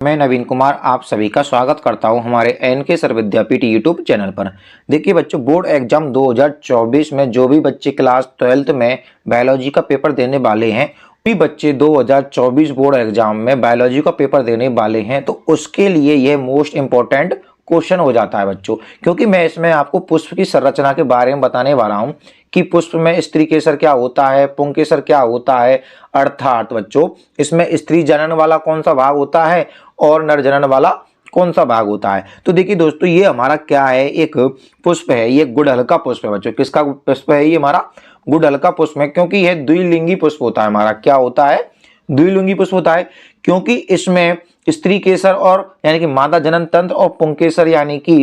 मैं नवीन कुमार आप सभी का स्वागत करता हूं हमारे एनके सर विद्यापीठ यूट्यूब चैनल पर। देखिए बच्चों, बोर्ड एग्जाम 2024 में जो भी बच्चे क्लास 12th में बायोलॉजी का पेपर देने वाले हैं, भी बच्चे 2024 बोर्ड एग्जाम में बायोलॉजी का पेपर देने वाले हैं, तो उसके लिए यह मोस्ट इंपॉर्टेंट क्वेश्चन हो जाता है बच्चों। क्योंकि मैं इसमें आपको पुष्प की संरचना के बारे में बताने वाला हूं कि पुष्प में स्त्री केसर क्या होता है, पुंकेसर क्या होता है। अर्थात बच्चों, इसमें स्त्री जनन वाला कौन सा भाग होता है और नर जनन वाला कौन सा भाग होता है। तो देखिए दोस्तों, ये हमारा क्या है, एक पुष्प है, ये गुड़हल का पुष्प है बच्चों। किसका पुष्प है? ये हमारा गुड़हल का पुष्प है, क्योंकि यह द्विलिंगी पुष्प होता है। हमारा क्या होता है? द्विलिंगी पुष्प होता है, क्योंकि इसमें स्त्री केसर और यानी कि मादा जनन तंत्र और पुंकेसर यानी कि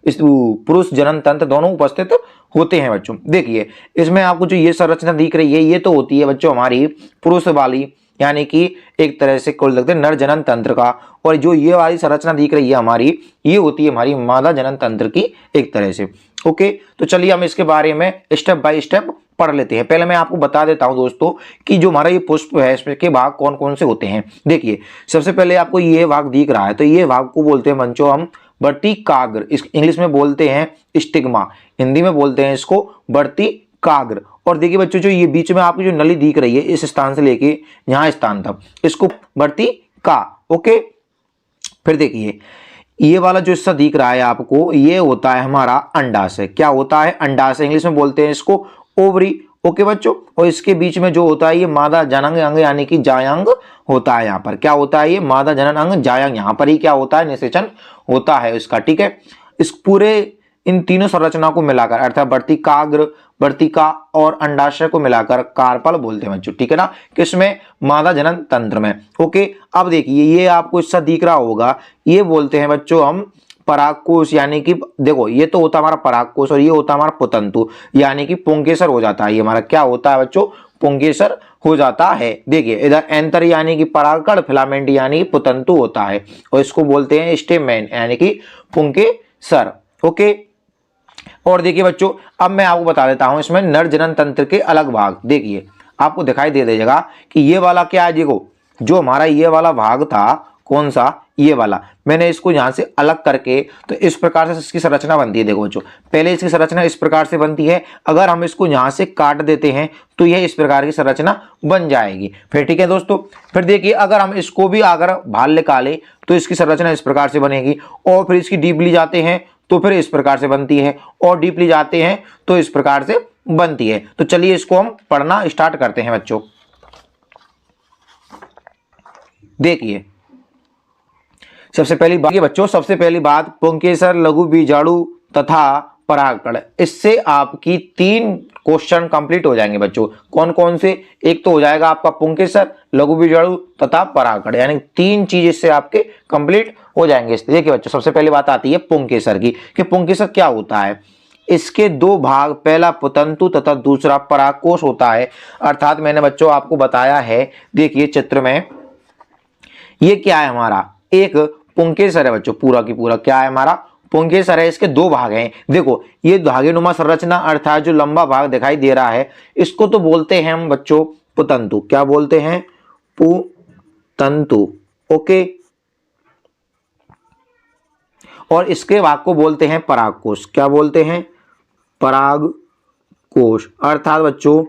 इस पुरुष जनन तंत्र दोनों उपस्थित होते हैं बच्चों। देखिए इसमें आपको जो ये संरचना दिख रही है, ये तो होती है बच्चों हमारी पुरुष वाली, यानी कि एक तरह से खोल सकते हैं नर जनन तंत्र का। और जो ये वाली संरचना दिख रही है हमारी, ये होती है हमारी मादा जनन तंत्र की एक तरह से। ओके, तो चलिए हम इसके बारे में स्टेप बाय स्टेप पढ़ लेते हैं। पहले मैं आपको बता देता हूं दोस्तों कि जो हमारा ये पुष्प है, इसके भाग कौन कौन से होते हैं। देखिए सबसे पहले आपको ये भाग दिख रहा है, तो ये भाग को बोलते हैं बच्चों हम वर्तिकाग्र। इस इंग्लिश में बोलते हैं स्टिग्मा, हिंदी में बोलते हैं इसको वर्तिकाग्र। और देखिए बच्चों, जो ये बीच में आपकी जो नली दिख रही है, इस स्थान से लेके यहां स्थान तक, इसको वर्तिका। ओके, फिर देखिए ये वाला जो हिस्सा दिख रहा है आपको, ये होता है हमारा अंडाशय। क्या होता है? अंडाशय। इंग्लिश में बोलते हैं इसको ओवरी। ओके बच्चों, और इसके बीच में जो होता है ये मादा जनन अंग यानी कि जायांग होता है। यहाँ पर क्या होता है? ये मादा जनन अंग जायांग, यहाँ पर ही क्या होता है? निषेचन होता है इसका। ठीक है, इस पूरे इन तीनों संरचना को मिलाकर अर्थात वर्तिकाग्र, वर्तिका और अंडाशय को मिलाकर कार्पल बोलते हैं बच्चों। ठीक है ना, किसमें? मादा जनन तंत्र में। ओके, अब देखिए ये आपको हिस्सा दिख रहा होगा, ये बोलते हैं बच्चों हम परागकोश। यानी कि देखो ये तो होता है हमारा परागकोश और ये होता है हमारा पुतंतु, यानी कि पुंकेसर हो जाता है। ये हमारा क्या होता है बच्चों? पुंकेसर हो जाता है। देखिए इधर एंथर यानी कि परागकण, फिलामेंट यानी कि पुतंतु होता है, और इसको बोलते हैं स्टेमेन यानी कि पुंकेसर। ओके, और देखिए बच्चों, अब मैं आपको बता देता हूं इसमें नर जनन तंत्र के अलग भाग। देखिए आपको दिखाई दे देगा कि ये वाला क्या है। देखो जो हमारा ये वाला भाग था, कौन सा? ये वाला। मैंने इसको यहां से अलग करके, तो इस प्रकार से इसकी संरचना बनती है। देखो बच्चों, पहले इसकी संरचना इस प्रकार से बनती है, अगर हम इसको यहां से काट देते हैं तो यह इस प्रकार की संरचना बन जाएगी। फिर ठीक है दोस्तों, फिर देखिए अगर हम इसको भी अगर बाहर निकालें तो इसकी संरचना इस प्रकार से बनेगी, और फिर इसकी डीपली जाते हैं तो फिर इस प्रकार से बनती है, और डीपली जाते हैं तो इस प्रकार से बनती है। तो चलिए इसको हम पढ़ना स्टार्ट करते हैं बच्चों। देखिए सबसे पहली बात, बच्चों सबसे पहली बात, पुंकेसर, लघु बीजाणु तथा परागकण। इससे आपकी 3 क्वेश्चन कंप्लीट हो जाएंगे बच्चों। कौन कौन से? एक तो हो जाएगा आपका पुंकेसर, लघु बीजाणु तथा परागकण, यानी 3 चीज इससे आपके कंप्लीट हो जाएंगे। देखिए बच्चों, सबसे पहली बात आती है पुंकेसर की, कि पुंकेसर क्या होता है। इसके 2 भाग, पहला पुतंतु तथा दूसरा परागकोश होता है। अर्थात मैंने बच्चों आपको बताया है, देखिए चित्र में ये क्या है हमारा, एक पुंकेसर है बच्चों। पूरा की पूरा क्या है हमारा? पुंकेसर है। इसके 2 भाग हैं। देखो ये धागेनुमा संरचना अर्थात जो लंबा भाग दिखाई दे रहा है, इसको तो बोलते हैं हम बच्चों पुतंतु। क्या बोलते हैं? पुतंतु। ओके, और इसके भाग को बोलते हैं परागकोश। क्या बोलते हैं? परागकोश। अर्थात बच्चों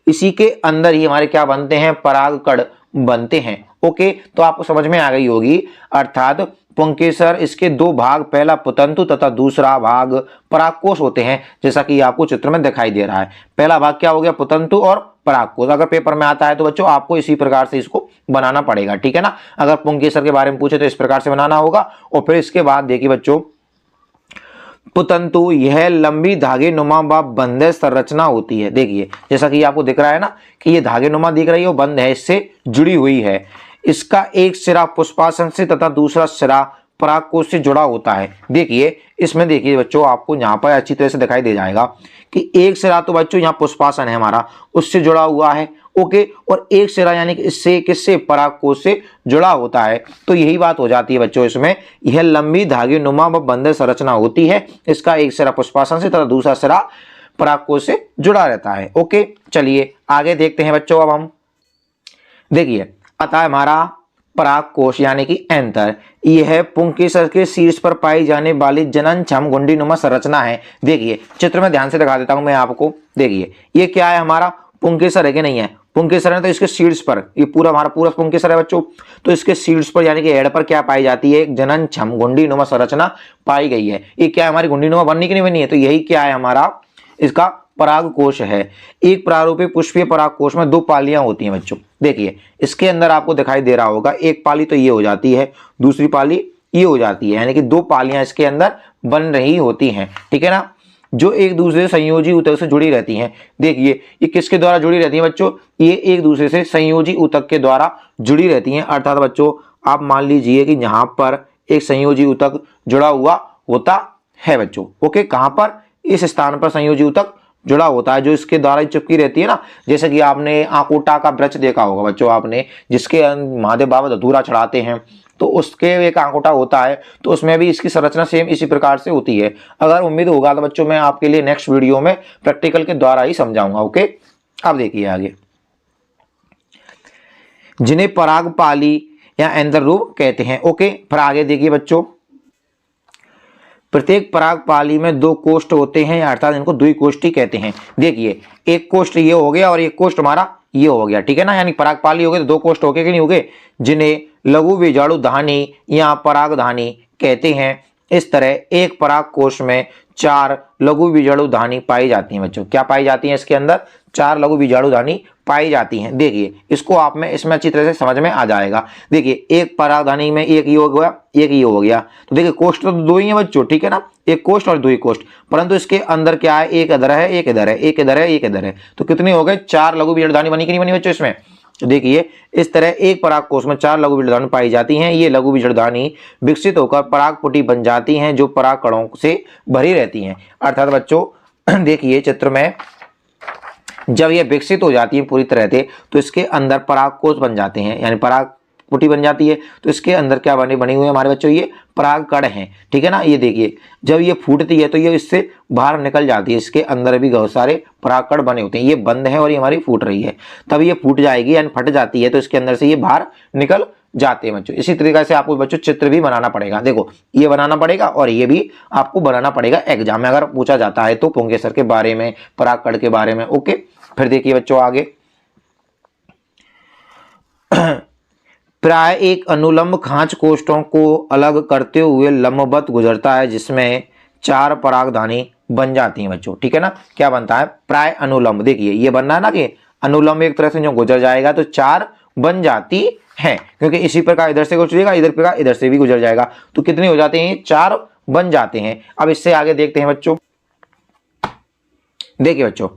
इसी के अंदर ही हमारे क्या बनते हैं? परागकण बनते हैं। ओके, तो आपको समझ में आ गई होगी। अर्थात पुंकेसर, इसके 2 भाग, पहला पुतंतु तथा दूसरा भाग परागकोश होते हैं, जैसा कि आपको चित्र में दिखाई दे रहा है। पहला भाग क्या हो गया? पुतंतु और परागकोश। अगर पेपर में आता है तो बच्चों आपको इसी प्रकार से इसको बनाना पड़ेगा। ठीक है ना, अगर पुंकेसर के बारे में पूछे तो इस प्रकार से बनाना होगा। और फिर इसके बाद देखिए बच्चों, पुतंतु यह लंबी धागे नुमा व बंधे संरचना होती है। देखिए जैसा कि आपको दिख रहा है ना कि ये धागे नुमा दिख रही है, वो बंध है, इससे जुड़ी हुई है। इसका एक सिरा पुष्पासन से तथा दूसरा सिरा परागकोश से जुड़ा होता है। देखिए इसमें देखिए बच्चों, आपको यहाँ पर अच्छी तरह से दिखाई दे जाएगा कि एक सिरा तो बच्चों यहाँ पुष्पासन है हमारा, उससे जुड़ा हुआ है। ओके, और एक सिरा यानी कि इससे किससे? परागकोश से जुड़ा होता है। तो यही बात हो जाती है बच्चों, इसमें यह लंबी धागे नुमा व बंधे संरचना होती है। इसका एक सिरा पुष्पासन से तथा दूसरा सिरा परागकोश से जुड़ा रहता है। ओके, चलिए आगे देखते हैं बच्चों। अब हम देखिए आता है हमारा परागकोश यानी कि एंथर, यह पुंकेसर के शीर्ष पर पाई जाने वाली जननक्षम गुंडीनुमा संरचना है। देखिए चित्र में ध्यान से दिखा देता हूं मैं आपको। देखिए ये क्या है, हमारा पुंकेसर है कि नहीं है, पुंकेसर है तो इसके शीर्ष पर, ये पूरा हमारा पूरा पुंकेसर है बच्चों, तो इसके शीर्ष पर यानी कि हेड पर क्या पाई जाती है, एक जननक्षम गुंडीनुमा संरचना पाई गई है। ये क्या है, हमारी गुंडीनुमा बननी कि नहीं बनी है, तो यही क्या है, हमारा इसका परागकोश है। एक प्रारूपी पुष्पीय परागकोश में 2 पालियां होती हैं बच्चों। देखिए इसके अंदर आपको दिखाई दे रहा होगा, एक पाली तो ये हो जाती है, दूसरी पाली ये हो जाती है, यानी कि 2 पालियां इसके अंदर बन रही होती हैं, ठीक है ना, जो एक दूसरे से संयोजी ऊतक से जुड़ी रहती हैं। देखिए ये किसके द्वारा जुड़ी रहती हैं बच्चों, ये एक दूसरे से संयोजी ऊतक के द्वारा जुड़ी रहती हैं। अर्थात बच्चों आप मान लीजिए कि यहाँ पर एक संयोजी ऊतक जुड़ा हुआ होता है बच्चों। ओके, कहाँ पर, इस स्थान पर संयोजी ऊतक जुड़ा होता है, जो इसके द्वारा चिपकी रहती है ना। जैसे कि आपने आकोटा का वृक्ष देखा होगा बच्चों आपने, जिसके महादेव बाबा धतूरा चढ़ाते हैं, तो उसके एक आकोटा होता है, तो उसमें भी इसकी संरचना सेम इसी प्रकार से होती है। अगर उम्मीद होगा तो बच्चों मैं आपके लिए नेक्स्ट वीडियो में प्रैक्टिकल के द्वारा ही समझाऊंगा। ओके, अब देखिए आगे, जिन्हें परागपाली या एंथर रूप कहते हैं। ओके, फिर आगे देखिए बच्चों, प्रत्येक परागपाली में 2 कोष्ठ होते हैं, अर्थात इनको द्विकोष्ठी कहते हैं। देखिए एक कोष्ठ ये हो गया और एक कोष्ठ हमारा ये हो गया, ठीक है ना, यानी परागपाली हो गए तो 2 कोष्ठ हो गए कि नहीं हो गए, जिन्हें लघु बीजाणुधानी या परागधानी कहते हैं। इस तरह एक परागकोश में 4 लघु बीजाणुधानी पाई जाती हैं बच्चों। क्या पाई जाती हैं, इसके अंदर 4 लघु बीजाणुधानी पाई जाती हैं। देखिए इसको आप में इसमें अच्छी तरह से समझ में आ जाएगा। देखिए एक परागधानी में एक ये हो गया, एक ये हो गया, तो देखिए कोष्ठ तो 2 ही है बच्चों, ठीक है ना, एक कोष्ठ और 2 कोष्ठ, परंतु इसके अंदर क्या है, एक इधर है, एक इधर है, एक इधर है, एक इधर है, तो कितने हो गए, 4 लघु बीजाणुधानी बनी कि नहीं बनी बच्चों इसमें। तो देखिए इस तरह एक परागकोश में 4 लघु बीजाणुधानी पाई जाती हैं। ये लघु बीजाणुधानी विकसित होकर परागपुटी बन जाती हैं, जो पराग कणों से भरी रहती हैं। अर्थात बच्चों देखिए चित्र में, जब ये विकसित हो जाती है पूरी तरह से, तो इसके अंदर परागकोश बन जाते हैं, यानी पराग पुटी बन जाती है, तो इसके अंदर क्या बनी हुई है हमारे बच्चों, ये परागकण हैं, ठीक है ना। ये देखिए जब ये फूटती है तो ये इससे बाहर निकल जाती है, इसके अंदर भी बहुत सारे परागकण बने होते हैं, ये बंद है और ये हमारी फूट रही है, तब ये फूट जाएगी यानी फट जाती है, तो इसके अंदर से ये बाहर निकल जाते हैं बच्चों। इसी तरीके से आपको बच्चों चित्र भी बनाना पड़ेगा। देखो ये बनाना पड़ेगा और ये भी आपको बनाना पड़ेगा एग्जाम में अगर पूछा जाता है तो, पुंकेसर के बारे में, परागकण के बारे में। ओके, फिर देखिए बच्चों आगे, प्राय एक अनुलंब खांच कोष्ठों को अलग करते हुए लंबवत गुजरता है, जिसमें 4 परागधानी बन जाती हैं बच्चों, ठीक है ना। क्या बनता है, प्राय अनुलंब, देखिए ये बनना है ना कि अनुलंब एक तरह से जो गुजर जाएगा तो 4 बन जाती है, क्योंकि इसी प्रकार इधर से गुजरेगा, इधर प्रकार इधर से भी गुजर जाएगा, तो कितने हो जाते हैं, 4 बन जाते हैं। अब इससे आगे देखते हैं बच्चों। देखिए बच्चों,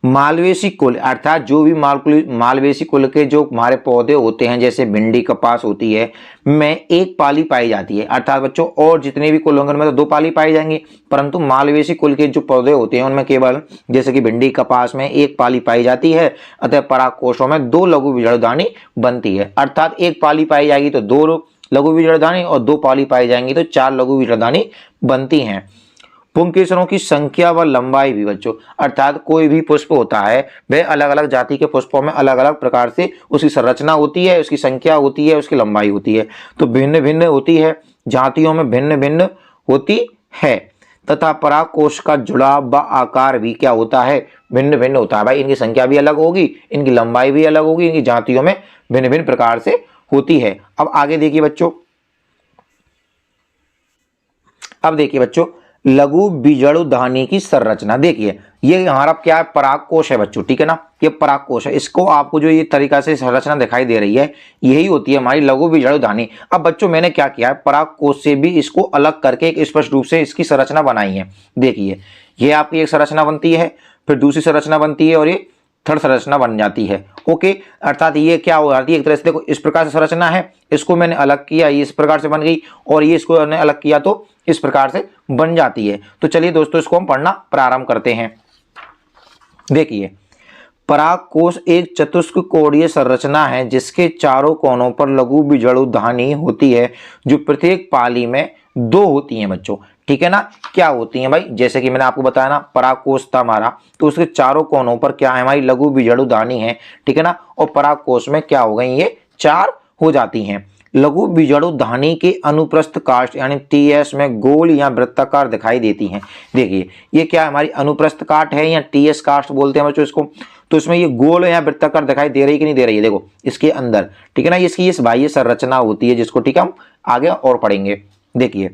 मालवेसी कुल अर्थात जो भी मालवेसी कुल के जो हमारे पौधे होते हैं, जैसे भिंडी कपास होती है, में 1 पाली पाई जाती है। अर्थात बच्चों और जितने भी कुल होंगे उनमें तो 2 पाली पाई जाएंगी, परंतु मालवेसी कुल के जो पौधे होते हैं उनमें केवल, जैसे कि भिंडी कपास में 1 पाली पाई जाती है। अतः परागकोशों में 2 लघु बीजाणुधानी बनती है। अर्थात 1 पाली पाई जाएगी तो 2 लघु बीजाणुधानी और 2 पाली पाई जाएंगी तो 4 लघु बीजाणुधानी बनती हैं। पुंकेसरों की संख्या व लंबाई भी बच्चों, अर्थात कोई भी पुष्प होता है वह अलग अलग जाति के पुष्पों में अलग अलग प्रकार से उसकी संरचना होती है, उसकी संख्या होती है, उसकी लंबाई होती है, तो भिन्न भिन्न होती है, जातियों में भिन्न भिन्न होती है, तथा परागकोश का जुड़ाव व आकार भी क्या होता है, भिन्न भिन्न होता है। भाई इनकी संख्या भी अलग होगी, इनकी लंबाई भी अलग होगी, इनकी जातियों में भिन्न भिन्न प्रकार से होती है। अब आगे देखिए बच्चों, अब देखिए बच्चों लघु बीजाणुधानी की संरचना। देखिए ये हमारा क्या है, परागकोश है बच्चों, ठीक है ना, ये परागकोश है। इसको आपको जो ये तरीका से संरचना दिखाई दे रही है यही होती है हमारी लघु बीजाणुधानी। अब बच्चों मैंने क्या किया है, परागकोश से भी इसको अलग करके एक स्पष्ट रूप से इसकी संरचना बनाई है। देखिए ये आपकी एक संरचना बनती है, फिर दूसरी संरचना बनती है और ये थर्ड संरचना बन जाती है। ओके, अर्थात ये क्या हो जाती है, एक तरह से देखो इस प्रकार से संरचना है, इसको मैंने अलग किया, ये इस प्रकार से बन गई, और ये इसको मैंने अलग किया तो इस प्रकार से बन जाती है। तो चलिए दोस्तों इसको हम पढ़ना प्रारंभ करते हैं। देखिए परागकोश एक चतुष्क कोणीय संरचना है जिसके चारों कोनों पर लघु बीजाणुधानी होती है, जो प्रत्येक पाली में 2 होती हैं बच्चों, ठीक है ना। क्या होती हैं भाई, जैसे कि मैंने आपको बताया ना, परागकोश था हमारा, तो उसके चारों कोनों पर क्या है हमारी लघु बीजाणुधानी है, ठीक है ना, और परागकोश में क्या हो गई, ये 4 हो जाती हैं। लघु बीजाणु धानी के अनुप्रस्थ काष्ठ यानी टीएस में गोल या वृत्ताकार दिखाई देती हैं। देखिए ये क्या है, हमारी अनुप्रस्थ काष्ठ है या टीएस काष्ठ बोलते हैं बच्चों इसको। तो इसमें ये गोल या वृत्ताकार दिखाई दे रही है कि नहीं दे रही है, देखो इसके अंदर, ठीक है ना। इसकी इस बाह्य संरचना होती है जिसको, ठीक है, हम आगे और पढ़ेंगे। देखिए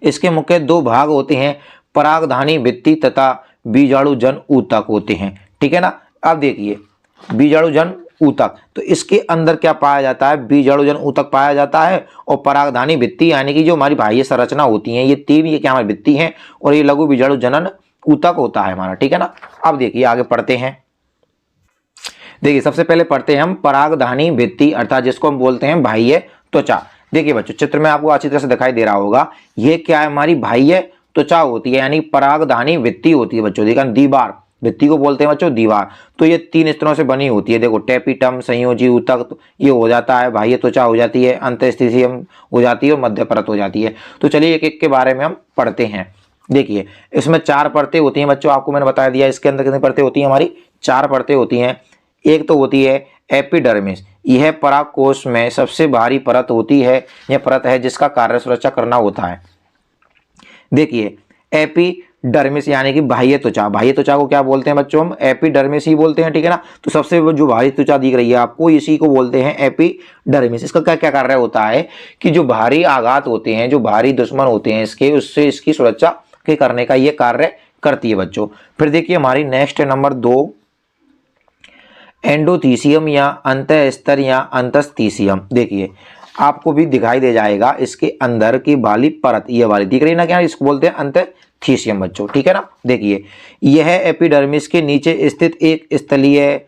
इसके मुख्य दो भाग होते हैं, परागधानी भित्ति तथा बीजाणुजन ऊतक होते हैं, ठीक है ना। अब देखिए बीजाणुजन ऊतक, तो इसके अंदर क्या पाया जाता है, बीजाणुजन ऊतक पाया जाता है और परागधानी भित्ति यानी कि जो हमारी बाह्य संरचना होती है, ये तीन, ये क्या हमारी भित्ति है और ये लघु बीजाणु जनन ऊतक होता है हमारा, ठीक है ना। अब देखिए आगे पढ़ते हैं। देखिए सबसे पहले पढ़ते हैं हम परागधानी भित्ति अर्थात जिसको हम बोलते हैं बाह्य त्वचा। देखिए बच्चों चित्र में आपको अच्छी तरह से दिखाई दे रहा होगा, ये क्या है, हमारी बाह्य त्वचा होती है यानी परागधानी भित्ति होती है बच्चों। देखा दीवार, भित्ति को बोलते हैं बच्चों दीवार। तो ये तीन स्तरों से बनी होती है, देखो टेपिटम, संयोजी ऊतक, तो ये हो जाता है, बाह्य त्वचा हो जाती है, अंतःस्थितियम हो जाती है और मध्य परत हो जाती है। तो चलिए एक एक के बारे में हम पढ़ते हैं। देखिए इसमें 4 परतें होती हैं बच्चों, आपको मैंने बता दिया। इसके अंदर कितनी परतें होती हैं, हमारी 4 परतें होती हैं। एक तो होती है एपिडर्मिस, यह परागकोश में सबसे भारी परत होती है, यह परत है जिसका कार्य सुरक्षा करना होता है। देखिए एपिडर्मिस यानी कि बाह्य त्वचा, बाह्य त्वचा को क्या बोलते हैं बच्चों, हम एपिडर्मिस ही बोलते हैं, ठीक है ना। तो सबसे जो बाह्य त्वचा दिख रही है आपको, इसी को बोलते हैं एपिडर्मिस। इसका क्या क्या कार्य होता है कि जो भारी आघात होते हैं, जो भारी दुश्मन होते हैं इसके, उससे इसकी सुरक्षा के करने का ये कार्य करती है बच्चों। फिर देखिए हमारी नेक्स्ट है नंबर 2 एंडोथीसियम या अंतःस्तर या अंतस्थीसियम। देखिए आपको भी दिखाई दे जाएगा इसके अंदर की वाली परत, ये वाली दिख रही है ना, क्या इसको बोलते हैं अंतःथीसियम बच्चों, ठीक है ना। देखिए यह एपिडर्मिस के नीचे स्थित एक स्थलीय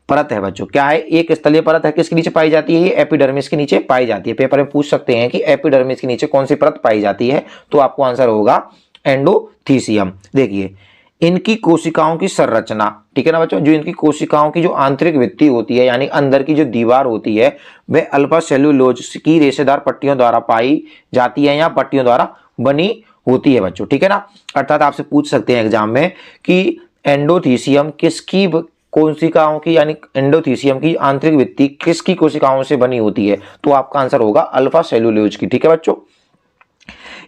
परत है बच्चों। क्या है, एक स्थलीय परत है, किसके नीचे पाई जाती है, ये एपिडर्मिस के नीचे पाई जाती है। पेपर में पूछ सकते हैं कि एपिडर्मिस के नीचे कौन सी परत पाई जाती है, तो आपको आंसर होगा एंडोथीसियम। देखिए इनकी कोशिकाओं की संरचना, ठीक है ना बच्चों, जो इनकी कोशिकाओं की जो आंतरिक भित्ति होती है यानी अंदर की जो दीवार होती है, वह अल्फा सेलुलोज की रेशेदार पट्टियों द्वारा पाई जाती है या पट्टियों द्वारा बनी होती है बच्चों, ठीक है ना। अर्थात आपसे पूछ सकते हैं एग्जाम में कि एंडोथीसियम किसकी कोशिकाओं की, यानी एंडोथीसियम की आंतरिक भित्ति किसकी कोशिकाओं से बनी होती है, तो आपका आंसर होगा अल्फा सेलुलोज की, ठीक है बच्चों।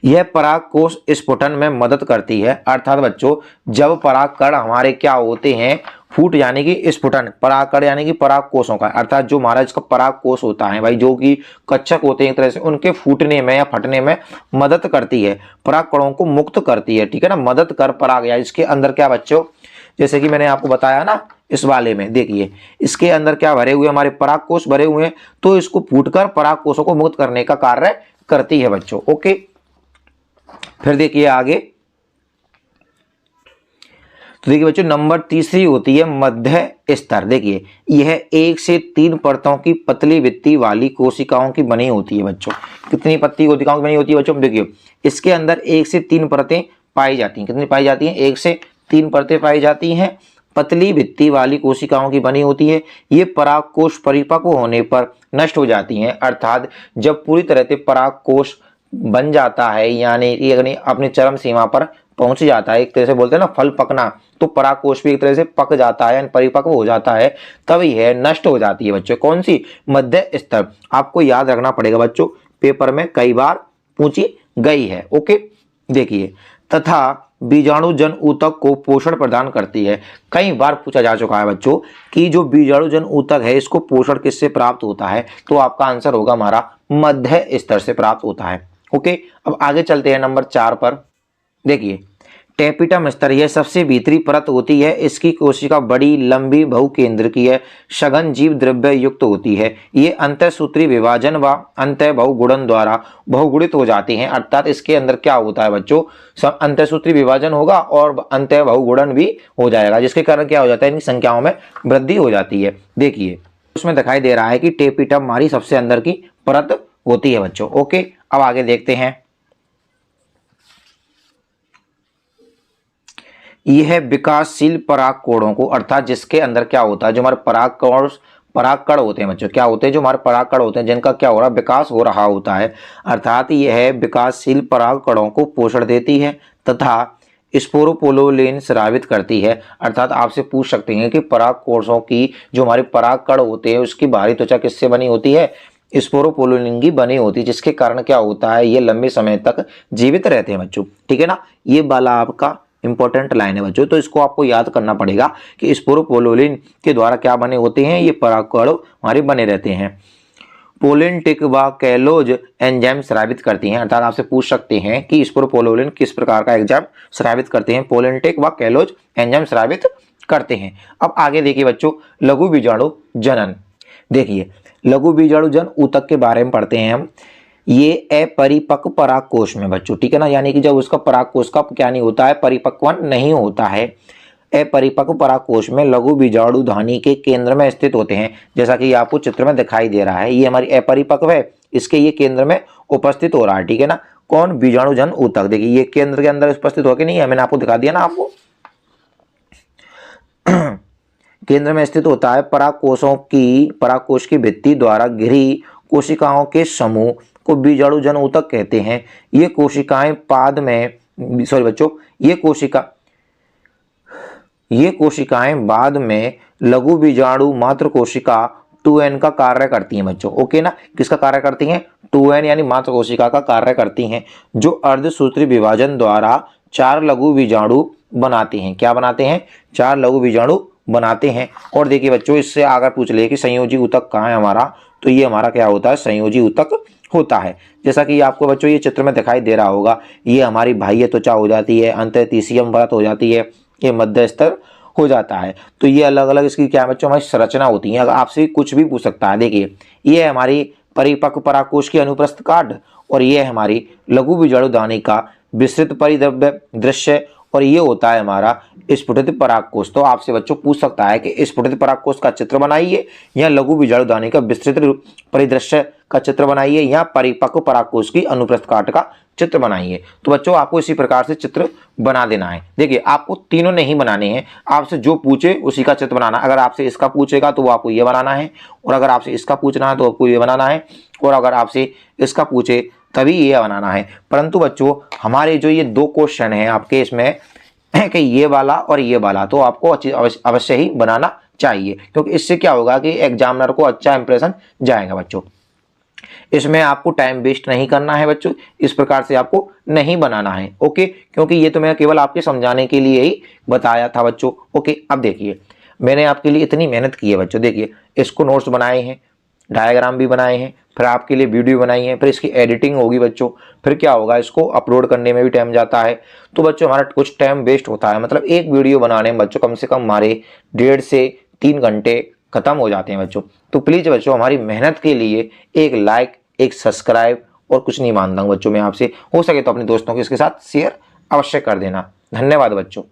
यह परागकोश स्फुटन में मदद करती है, अर्थात बच्चों जब परागकण हमारे क्या होते हैं, फूट यानी कि स्फुटन, परागकण यानी कि परागकोशों का, अर्थात जो हमारा इसका परागकोश होता है भाई, जो कि कच्छक होते हैं एक तरह से, उनके फूटने में या फटने में मदद करती है, परागकणों को मुक्त करती है, ठीक है ना। मदद कर पराग, या इसके अंदर क्या बच्चों, जैसे कि मैंने आपको बताया ना इस वाले में, देखिए इसके अंदर क्या भरे हुए, हमारे परागकोश भरे हुए हैं, तो इसको फूटकर परागकोशों को मुक्त करने का कार्य करती है बच्चों। ओके, फिर देखिए आगे, तो देखिए बच्चों नंबर 3 होती है मध्य स्तर। देखिए यह 1 से 3 परतों की पतली भित्ति वाली कोशिकाओं की बनी होती है बच्चों। कितनी पतली कोशिकाओं की बनी होती है बच्चों, देखिए इसके अंदर 1 से 3 परतें पाई जाती हैं। कितनी पाई जाती हैं, 1 से 3 परतें पाई जाती हैं, पतली भित्ति वाली कोशिकाओं की बनी होती है। ये परागकोश परिपक्व होने पर नष्ट हो जाती हैं, अर्थात जब पूरी तरह से परागकोश बन जाता है, यानी कि अपनी चरम सीमा पर पहुंच जाता है, एक तरह से बोलते हैं ना फल पकना, तो परागकोश भी एक तरह से पक जाता है, परिपक्व हो जाता है, तब यह नष्ट हो जाती है बच्चों। कौन सी, मध्य स्तर। आपको याद रखना पड़ेगा बच्चों, पेपर में कई बार पूछी गई है। ओके, देखिए तथा बीजाणुजन ऊतक को पोषण प्रदान करती है। कई बार पूछा जा चुका है बच्चों कि जो बीजाणुजन ऊतक है इसको पोषण किससे प्राप्त होता है, तो आपका आंसर होगा हमारा मध्य स्तर से प्राप्त होता है। ओके, अब आगे चलते हैं नंबर 4 पर। देखिए टेपिटम स्तर, यह सबसे भीतरी परत होती है, इसकी कोशिका बड़ी, लंबी, बहुकेंद्रकीय, सघन जीव द्रव्य युक्त होती है। ये अंतःसूत्री विभाजन व अंतः बहुगुणन द्वारा बहुगुणित हो जाती हैं, अर्थात इसके अंदर क्या होता है बच्चों, सब अंतःसूत्री विभाजन होगा और अंतः बहुगुणन भी हो जाएगा, जिसके कारण क्या हो जाता है, इनकी संख्याओं में वृद्धि हो जाती है। देखिए उसमें दिखाई दे रहा है कि टेपिटम हमारी सबसे अंदर की परत होती है बच्चों। ओके, अब आगे देखते हैं। यह विकासशील परागकणों को, अर्थात जिसके अंदर क्या होता है, जो हमारे परागकण होते हैं बच्चों, क्या होते हैं, जो हमारे परागकण होते हैं जिनका क्या हो रहा है, विकास हो रहा होता है, अर्थात यह विकासशील परागकणों को पोषण देती है तथा स्पोरोपोलोलिन स्रावित करती है। अर्थात आपसे पूछ सकते हैं कि परागकोशों की जो हमारे परागकण होते हैं उसकी बाहरी त्वचा किससे बनी होती है, स्पोरोपोलिनगी बनी होती है, जिसके कारण क्या होता है ये लंबे समय तक जीवित रहते हैं बच्चों। ठीक है ना, ये वाला आपका इंपॉर्टेंट लाइन है बच्चों, तो इसको आपको याद करना पड़ेगा कि स्पोरोपोलिन के द्वारा क्या बने होते हैं, ये परागकण हमारे बने रहते हैं। पोलिन टिक व कैलोज एंजाइम स्रावित करती हैं, अर्थात आपसे पूछ सकते हैं कि स्पोरोपोलिन किस प्रकार का एंजाइम स्रावित करते हैं। पोलिन टिक व कैलोज एंजाइम स्रावित करते हैं। अब आगे देखिए बच्चों, लघु बीजाणु जनन। देखिए लघु बीजाणु जन ऊतक के बारे में पढ़ते हैं हम। ये अपरिपक्व परागकोश में बच्चों, ठीक है ना, यानी कि जब उसका परागकोश का क्या नहीं होता है, परिपक्व नहीं होता है, अपरिपक्व परागकोश में लघु बीजाणु धानी के केंद्र में स्थित होते हैं। जैसा कि आपको चित्र में दिखाई दे रहा है, ये हमारी अपरिपक्व है, इसके ये केंद्र में उपस्थित हो रहा है। ठीक है ना, कौन, बीजाणु जन ऊतक। देखिए ये केंद्र के अंदर उपस्थित हो के नहीं है, मैंने आपको दिखा दिया ना आपको केंद्र में स्थित होता है। परागकोश की भित्ति द्वारा घिरी कोशिकाओं के समूह को बीजाणु जन ऊतक कहते हैं। ये कोशिकाएं बाद में लघु बीजाणु मात्र कोशिका 2n का कार्य करती हैं बच्चों। ओके ना, किसका कार्य करती हैं, 2n यानी मात्र कोशिका का कार्य करती हैं, जो अर्धसूत्री विभाजन द्वारा 4 लघु बीजाणु बनाते हैं। क्या बनाते हैं, 4 लघु बीजाणु बनाते हैं। और देखिए बच्चों, इससे अगर पूछ ले कि संयोजी ऊतक कहाँ है हमारा, तो ये हमारा क्या होता है, संयोजी ऊतक होता है। जैसा कि आपको बच्चों ये चित्र में दिखाई दे रहा होगा, ये हमारी बाह्य त्वचा हो जाती है, अंतःतीसीयम परत हो जाती है, ये मध्य स्तर हो जाता है। तो ये अलग अलग इसकी क्या बच्चों हमारी संरचना होती है। अगर आपसे कुछ भी पूछ सकता है, देखिए ये है हमारी परिपक्व परागकोश की अनुप्रस्थ काट, और ये है हमारी लघु बीजाणु दानी का विस्तृत परिद्रव्य दृश्य, और ये होता है हमारा स्फुटित परागकोश। तो आपसे बच्चों पूछ सकता है कि स्फुटित परागकोश का चित्र बनाइए, या लघु बीजाणु दानी का विस्तृत परिदृश्य का चित्र बनाइए, या परिपक्व परागकोश की अनुप्रस्थ काट का चित्र बनाइए। तो बच्चों आपको इसी प्रकार से चित्र बना देना है। देखिए आपको तीनों नहीं बनाने हैं, आपसे जो पूछे उसी का चित्र बनाना। अगर आपसे इसका पूछेगा तो वो आपको ये बनाना है, और अगर आपसे इसका पूछना है तो आपको ये बनाना है, और अगर आपसे इसका पूछे तभी ये बनाना है। परंतु बच्चों हमारे जो ये 2 क्वेश्चन हैं आपके इसमें कि ये वाला और ये वाला, तो आपको अवश्य ही बनाना चाहिए, क्योंकि इससे क्या होगा कि एग्जामिनर को अच्छा इंप्रेशन जाएगा बच्चों। इसमें आपको टाइम वेस्ट नहीं करना है बच्चों, इस प्रकार से आपको नहीं बनाना है। ओके, क्योंकि ये तो मैं केवल आपके समझाने के लिए ही बताया था बच्चों। ओके, अब देखिए मैंने आपके लिए इतनी मेहनत की है बच्चों, देखिए इसको नोट्स बनाए हैं, डायग्राम भी बनाए हैं, फिर आपके लिए वीडियो बनाई है, फिर इसकी एडिटिंग होगी बच्चों, फिर क्या होगा इसको अपलोड करने में भी टाइम जाता है। तो बच्चों हमारा कुछ टाइम वेस्ट होता है, मतलब एक वीडियो बनाने में बच्चों कम से कम हमारे 1.5 से 3 घंटे खत्म हो जाते हैं बच्चों। तो प्लीज़ बच्चों हमारी मेहनत के लिए एक लाइक, एक सब्सक्राइब और कुछ नहीं मांगता हूँ बच्चों मैं आपसे, हो सके तो अपने दोस्तों के इसके साथ शेयर अवश्य कर देना। धन्यवाद बच्चों।